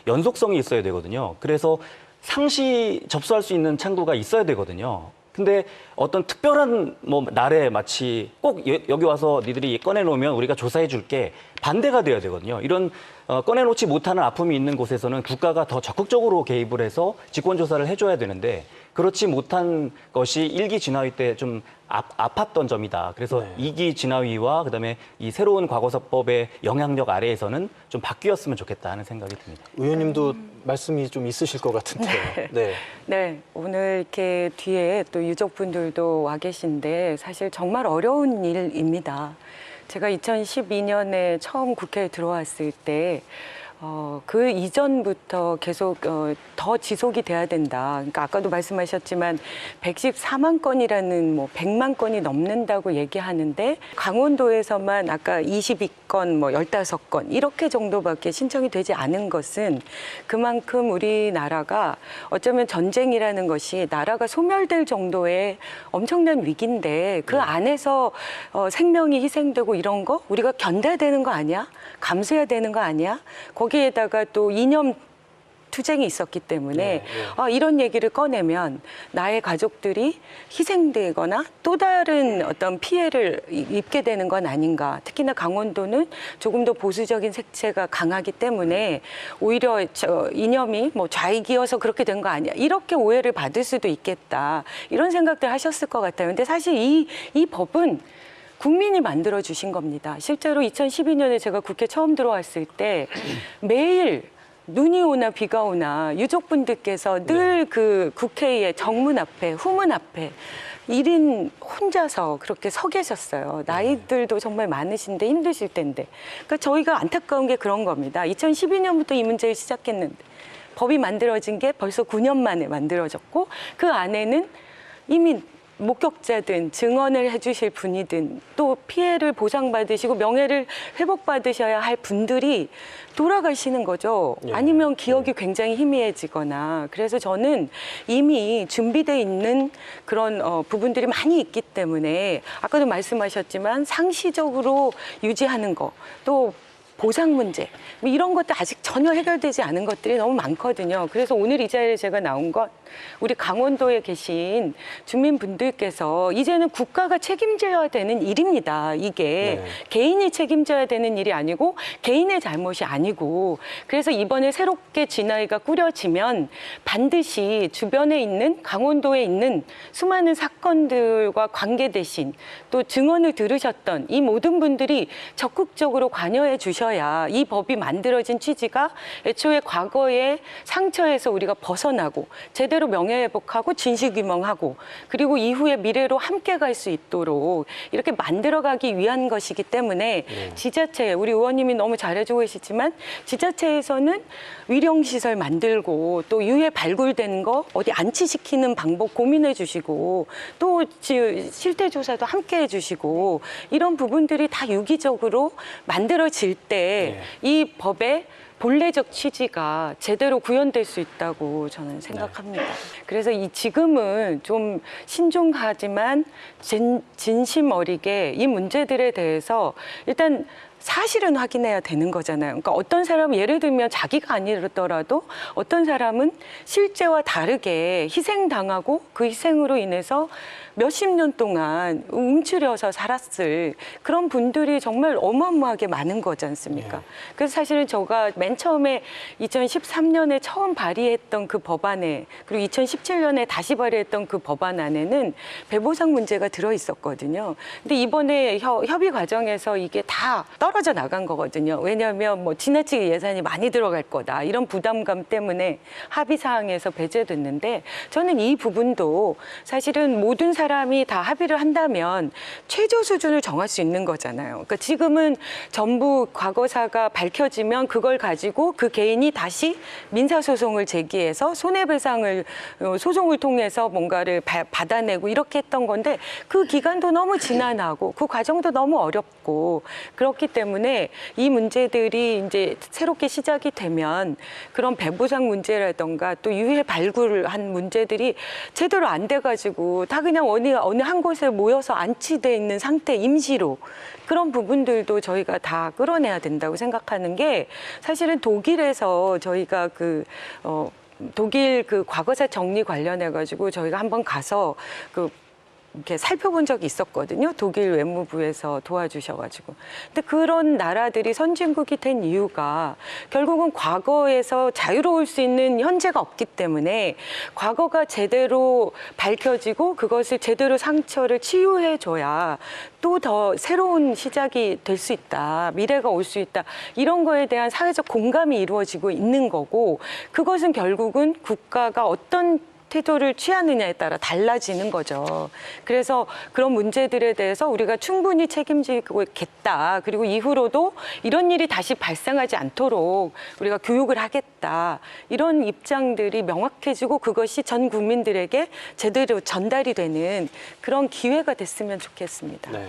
연속성이 있어야 되거든요. 그래서 상시 접수할 수 있는 창구가 있어야 되거든요. 근데 어떤 특별한 뭐 날에 마치 꼭 여기 와서 니들이 꺼내놓으면 우리가 조사해 줄게 반대가 돼야 되거든요. 이런 꺼내놓지 못하는 아픔이 있는 곳에서는 국가가 더 적극적으로 개입을 해서 직권 조사를 해줘야 되는데 그렇지 못한 것이 1기 진화위 때 좀 아팠던 점이다. 그래서 네. 2기 진화위와 그다음에 이 새로운 과거사법의 영향력 아래에서는 좀 바뀌었으면 좋겠다 하는 생각이 듭니다. 의원님도 말씀이 좀 있으실 것 같은데요. 네. 네, 오늘 이렇게 뒤에 또 유족분들도 와 계신데 사실 정말 어려운 일입니다. 제가 2012년에 처음 국회에 들어왔을 때 그 이전부터 계속 더 지속이 돼야 된다. 그러니까 아까도 말씀하셨지만 114만 건이라는 뭐 100만 건이 넘는다고 얘기하는데 강원도에서만 아까 22건, 뭐 15건 이렇게 정도밖에 신청이 되지 않은 것은 그만큼 우리나라가 어쩌면 전쟁이라는 것이 나라가 소멸될 정도의 엄청난 위기인데 그 안에서 생명이 희생되고 이런 거 우리가 견뎌야 되는 거 아니야? 감수해야 되는 거 아니야? 거기에다가 또 이념 투쟁이 있었기 때문에 이런 얘기를 꺼내면 나의 가족들이 희생되거나 또 다른 어떤 피해를 입게 되는 건 아닌가. 특히나 강원도는 조금 더 보수적인 색채가 강하기 때문에 오히려 이념이 뭐 좌익이어서 그렇게 된 거 아니야. 이렇게 오해를 받을 수도 있겠다. 이런 생각들 하셨을 것 같아요. 근데 사실 이 법은 국민이 만들어 주신 겁니다. 실제로 2012년에 제가 국회 처음 들어왔을 때 매일 눈이 오나 비가 오나 유족분들께서 늘 그 국회의 정문 앞에, 후문 앞에 1인 혼자서 그렇게 서 계셨어요. 나이들도 정말 많으신데 힘드실 텐데. 그러니까 저희가 안타까운 게 그런 겁니다. 2012년부터 이 문제를 시작했는데 법이 만들어진 게 벌써 9년 만에 만들어졌고 그 안에는 이미 목격자든 증언을 해주실 분이든 또 피해를 보상받으시고 명예를 회복받으셔야 할 분들이 돌아가시는 거죠. 아니면 기억이 굉장히 희미해지거나. 그래서 저는 이미 준비되어 있는 그런 부분들이 많이 있기 때문에 아까도 말씀하셨지만 상시적으로 유지하는 거, 또 보상 문제 이런 것도 아직 전혀 해결되지 않은 것들이 너무 많거든요. 그래서 오늘 이 자리에 제가 나온 건 우리 강원도에 계신 주민분들께서 이제는 국가가 책임져야 되는 일입니다. 이게 개인이 책임져야 되는 일이 아니고 개인의 잘못이 아니고 그래서 이번에 새롭게 진화위가 꾸려지면 반드시 주변에 있는 강원도에 있는 수많은 사건들과 관계되신 또 증언을 들으셨던 이 모든 분들이 적극적으로 관여해 주셔야 이 법이 만들어진 취지가 애초에 과거의 상처에서 우리가 벗어나고 제대로 명예회복하고 진실규명하고 그리고 이후의 미래로 함께 갈 수 있도록 이렇게 만들어가기 위한 것이기 때문에 지자체, 우리 의원님이 너무 잘해주고 계시지만 지자체에서는 위령시설 만들고 또 유해 발굴된 거 어디 안치시키는 방법 고민해 주시고 또 실태조사도 함께 해주시고 이런 부분들이 다 유기적으로 만들어질 때 이 법의 본래적 취지가 제대로 구현될 수 있다고 저는 생각합니다. 그래서 지금은 좀 신중하지만 진심 어리게 이 문제들에 대해서 일단 사실은 확인해야 되는 거잖아요. 그러니까 어떤 사람은 예를 들면 자기가 아니더라도 어떤 사람은 실제와 다르게 희생당하고 그 희생으로 인해서 몇십 년 동안 움츠려서 살았을 그런 분들이 정말 어마어마하게 많은 거지 않습니까? 그래서 사실은 제가 맨 처음에 2013년에 처음 발의했던 그 법안에 그리고 2017년에 다시 발의했던 그 법안 안에는 배보상 문제가 들어있었거든요. 근데 이번에 협의 과정에서 이게 다 떨어져 나간 거거든요. 왜냐하면 뭐 지나치게 예산이 많이 들어갈 거다. 이런 부담감 때문에 합의 사항에서 배제됐는데 저는 이 부분도 사실은 모든 사람이 다 합의를 한다면 최저 수준을 정할 수 있는 거잖아요. 그러니까 지금은 전부 과거사가 밝혀지면 그걸 가지고 그 개인이 다시 민사소송을 제기해서 손해배상을 소송을 통해서 뭔가를 받아내고 이렇게 했던 건데 그 기간도 너무 지난하고 그 과정도 너무 어렵고 그렇기 때문에 때문에 이 문제들이 이제 새롭게 시작이 되면 그런 배부상 문제라던가 또 유해 발굴한 문제들이 제대로 안 돼가지고 다 그냥 어느 한 곳에 모여서 안치돼 있는 상태 임시로 그런 부분들도 저희가 다 끌어내야 된다고 생각하는 게 사실은 독일에서 저희가 독일 과거사 정리 관련해 가지고 저희가 한번 가서 이렇게 살펴본 적이 있었거든요. 독일 외무부에서 도와주셔가지고. 근데 그런 나라들이 선진국이 된 이유가 결국은 과거에서 자유로울 수 있는 현재가 없기 때문에 과거가 제대로 밝혀지고 그것을 제대로 상처를 치유해줘야 또 더 새로운 시작이 될 수 있다. 미래가 올 수 있다. 이런 거에 대한 사회적 공감이 이루어지고 있는 거고 그것은 결국은 국가가 어떤 태도를 취하느냐에 따라 달라지는 거죠. 그래서 그런 문제들에 대해서 우리가 충분히 책임지겠다. 그리고 이후로도 이런 일이 다시 발생하지 않도록 우리가 교육을 하겠다. 이런 입장들이 명확해지고 그것이 전 국민들에게 제대로 전달이 되는 그런 기회가 됐으면 좋겠습니다. 네.